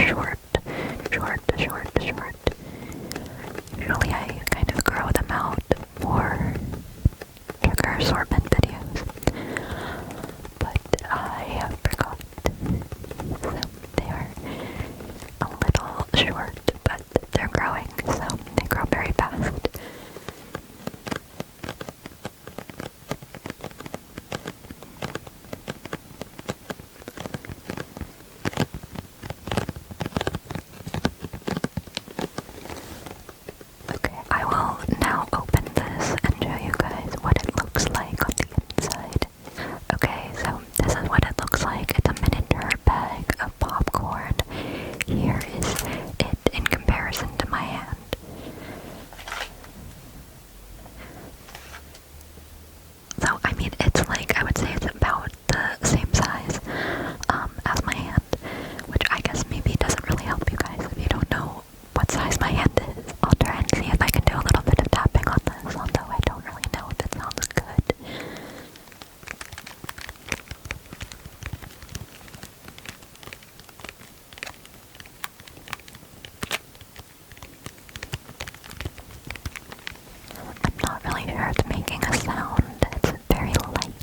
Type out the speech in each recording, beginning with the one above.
short. Usually I kind of grow them out for trigger assortment videos, but I forgot. So they are a little short, but they're growing, so they grow very fast. Okay, I will now open this and show you guys what it looks like on the inside. Okay, so this is what it looks like. It's a miniature bag of popcorn. Here is it in comparison to my hand. So, I mean, it's like, I would say it's about the same size as my hand, which I guess maybe doesn't really help you guys if you don't know what size my hand is. I'll try and see if I can do a little bit of tapping on this, although I don't really know if it sounds good. I'm not really sure it's making a sound. It's very light.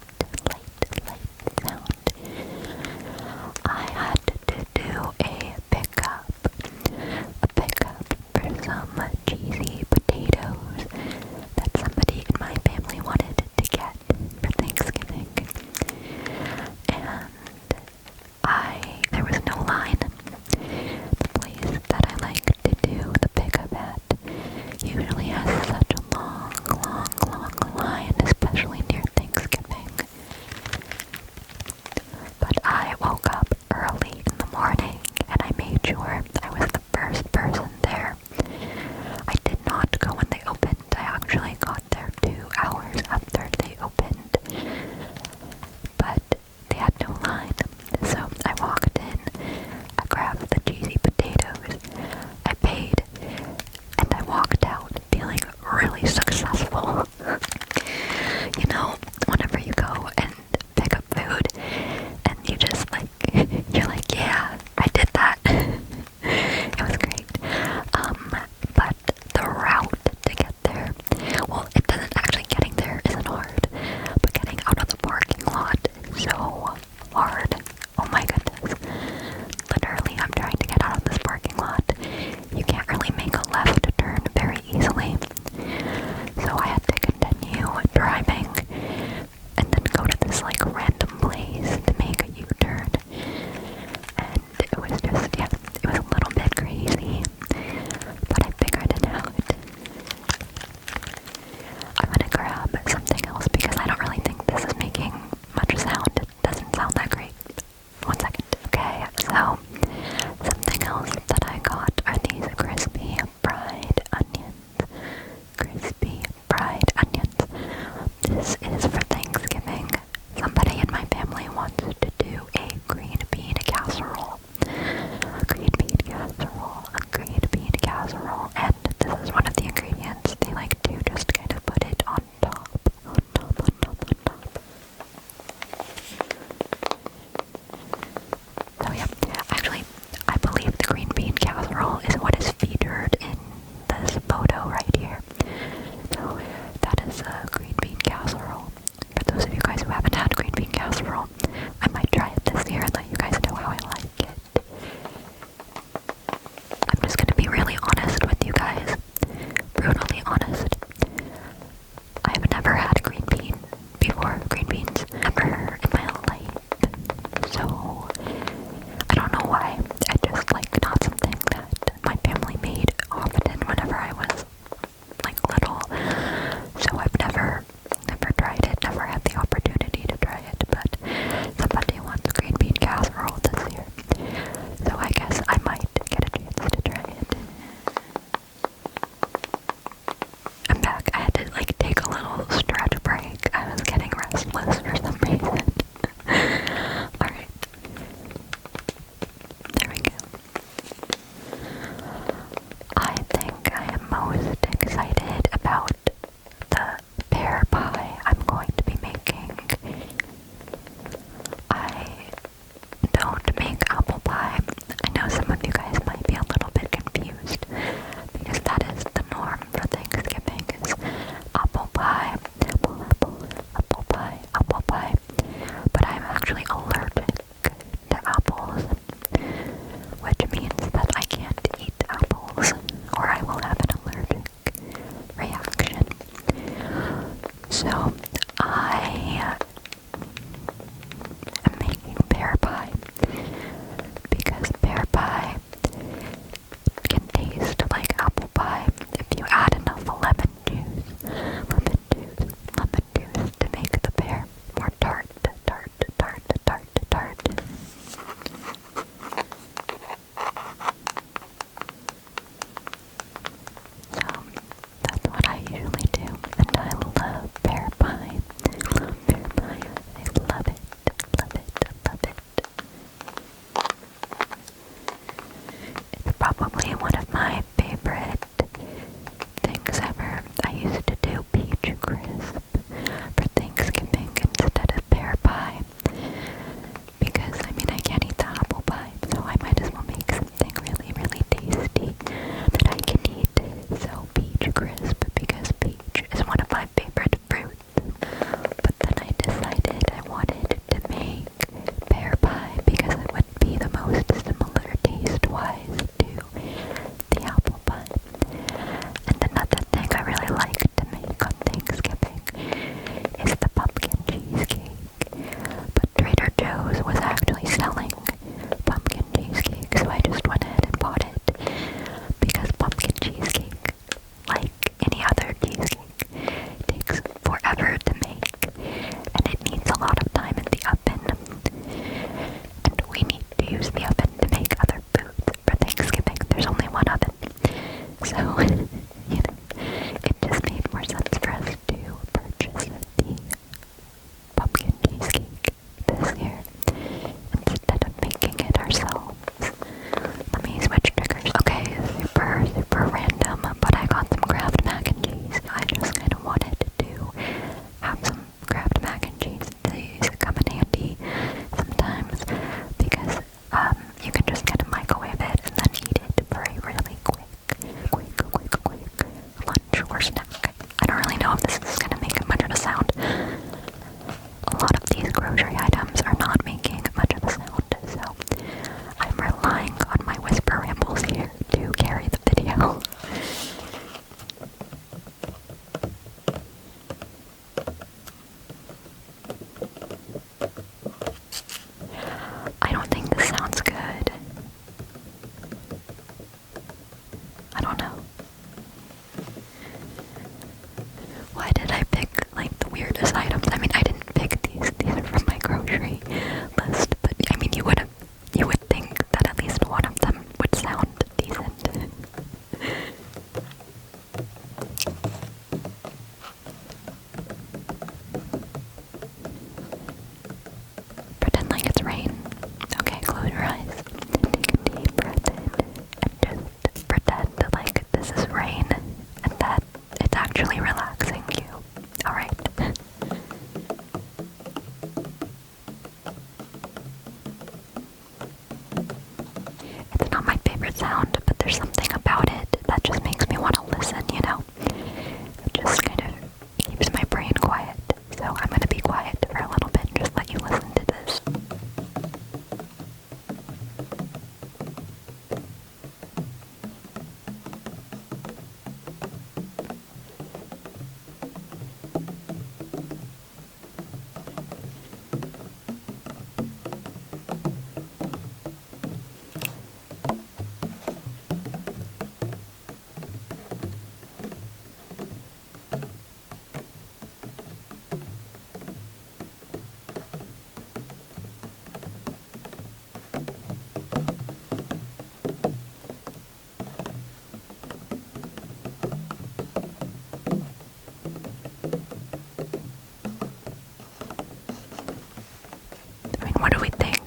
What do we think?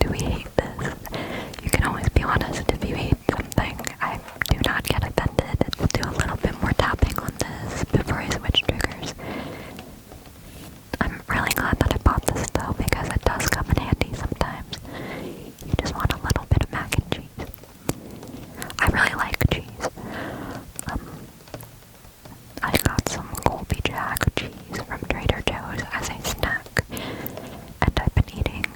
Do we hate this? You can always be honest if you hate something. I do not get offended. Let's do a little bit more tapping on this before I switch triggers. I'm really glad that I bought this though, because it does come in handy sometimes. You just want a little bit of mac and cheese. I really like cheese. I got some Colby Jack cheese from Trader Joe's as a snack, and I've been eating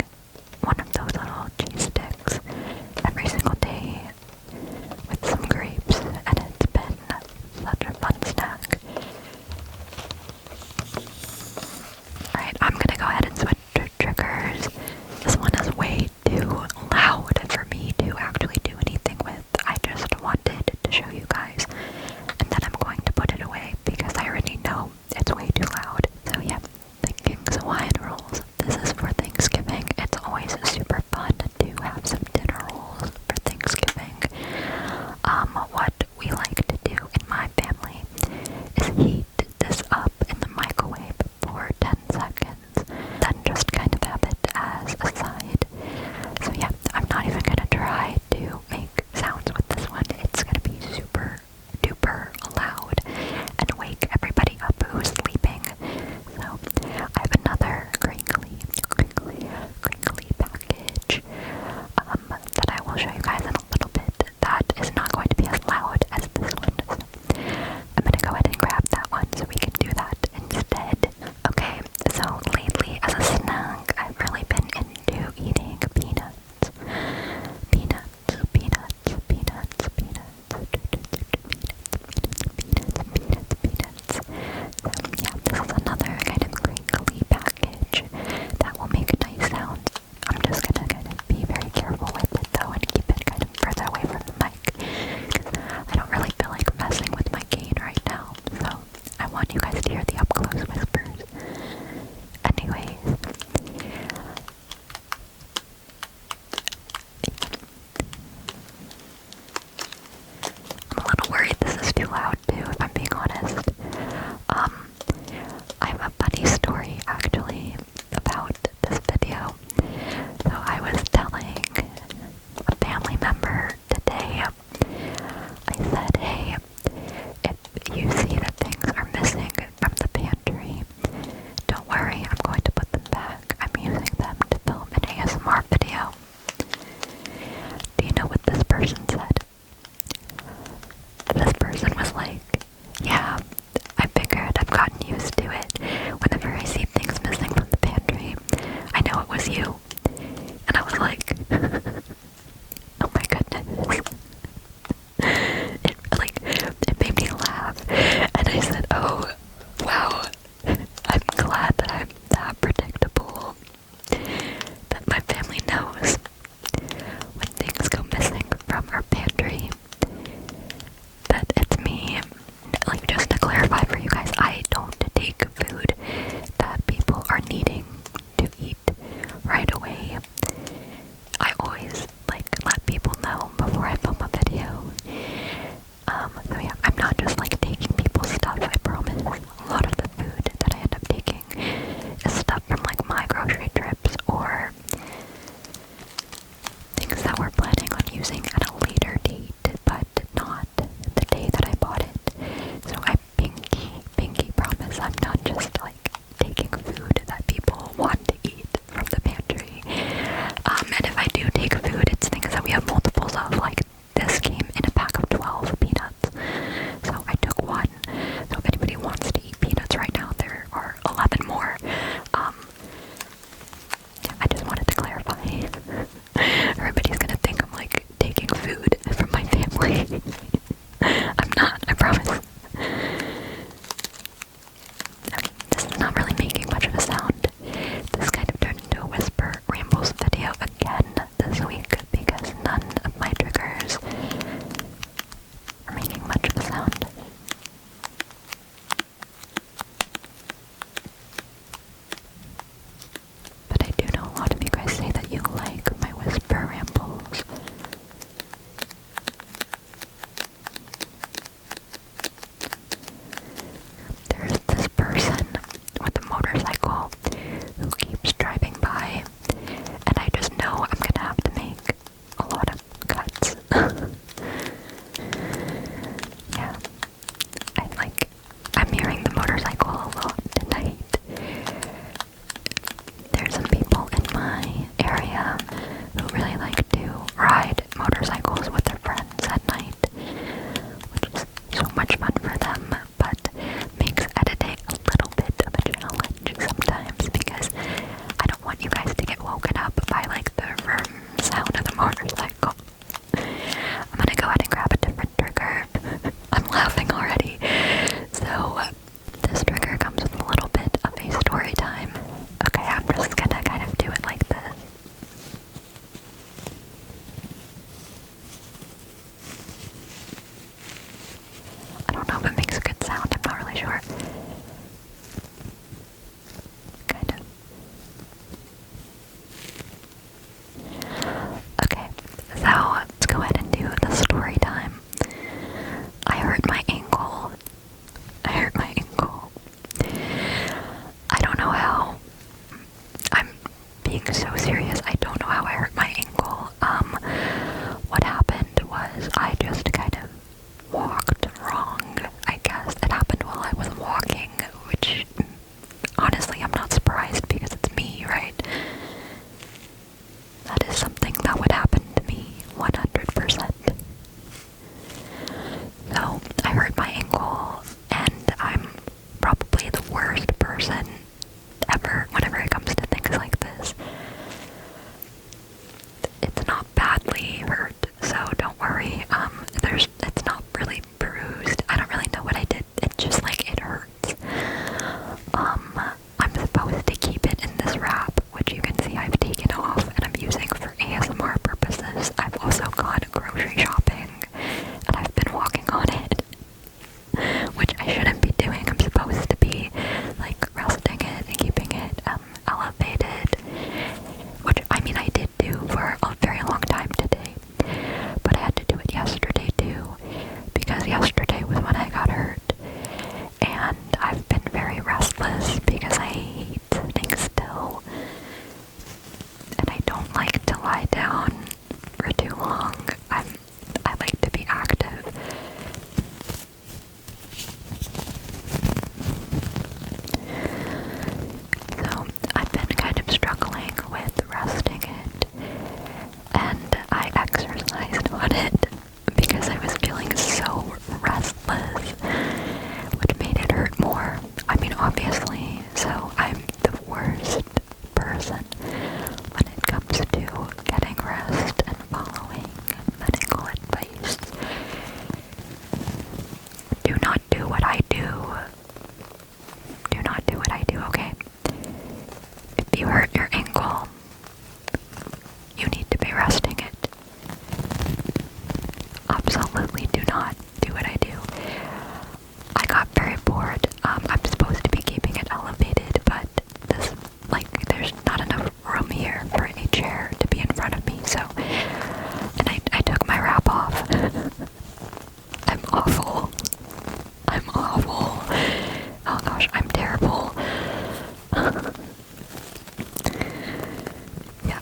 Yeah,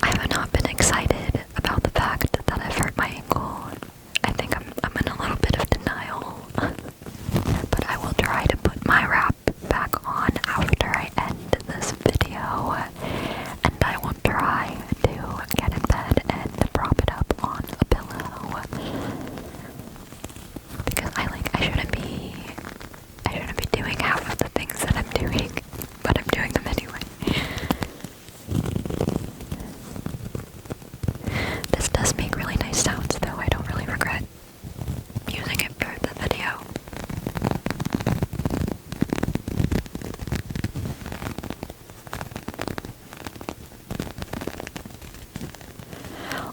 I have not been excited about the fact that I've hurt my ankle. I think I'm in a little bit of denial. But I will try to put my wrap back on after I end this video. And I will try to get in bed and prop it up on a pillow. Because I shouldn't be doing half of the things that I'm doing, but I'm doing them anyway. This does make really nice sounds though. I don't really regret using it for the video.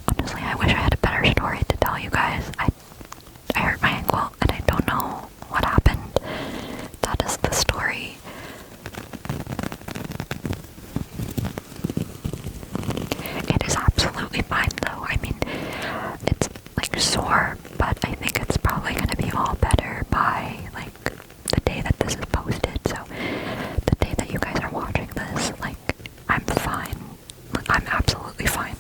Honestly, I wish I had a better story to tell you guys. I hurt my ankle and I don't know what happened. That is the story. It is absolutely fine though. I mean, it's like sore, but I think it's probably gonna be all better by like the day that this is posted. So the day that you guys are watching this, like I'm fine. I'm absolutely fine.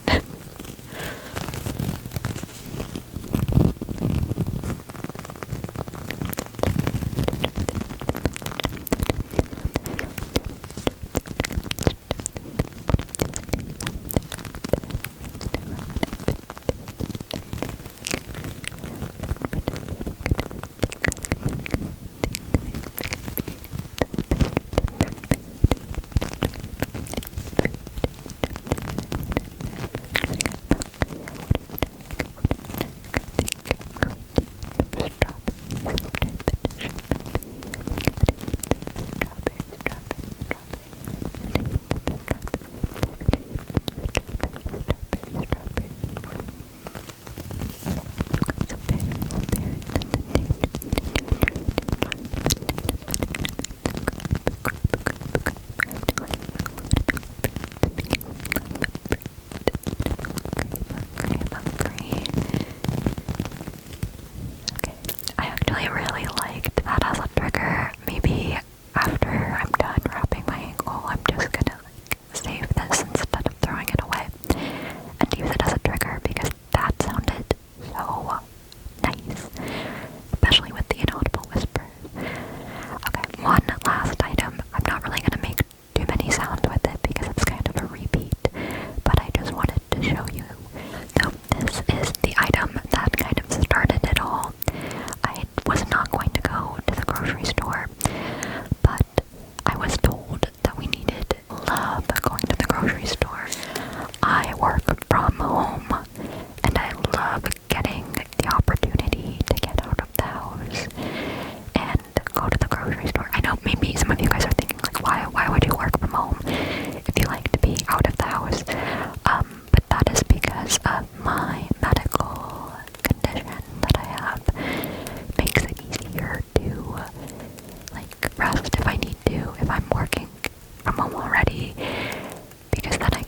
I really liked that as a trigger. Maybe after I'm done wrapping my ankle, I'm just gonna save this instead of throwing it away and use it as a trigger because that sounded so nice, especially with the inaudible whispers. Okay, one last item. I'm not really gonna make too many sounds with it because it's kind of a repeat, but I just wanted to show you. So this is the item that kind of started it all. I was not going to go to the grocery store, but I was told that we needed love going to the grocery store. I work from home, and I love getting the opportunity to get out of the house and go to the grocery store. I know maybe some of you guys are thinking, like, why would you work from home if you like to be out of the house? But that is because of my medical condition that I have. Makes it easier to like rest if I need to, if I'm working from home already, because then I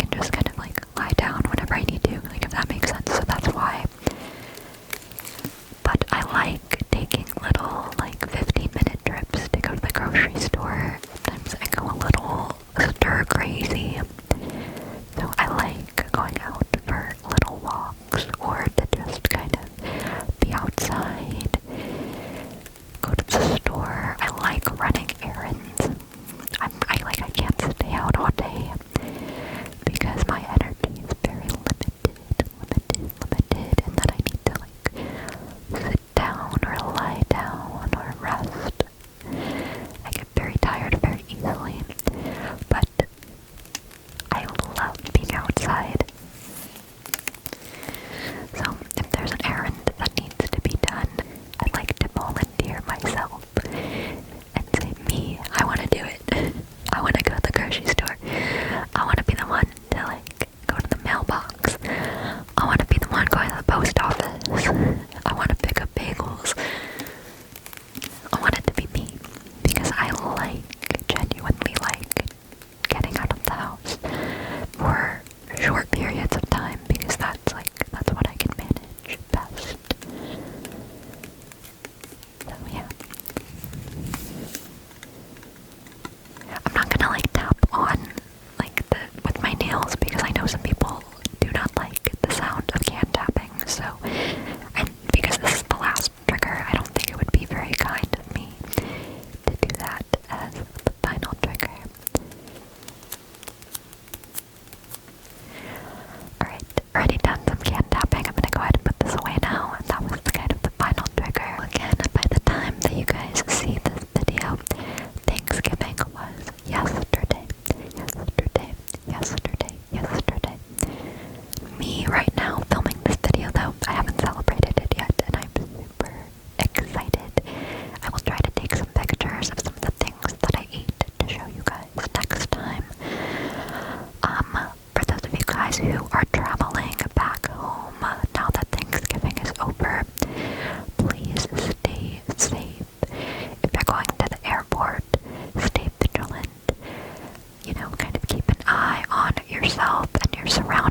guys who are traveling back home now that Thanksgiving is over, please stay safe. If you're going to the airport, stay vigilant. You know, kind of keep an eye on yourself and your surroundings.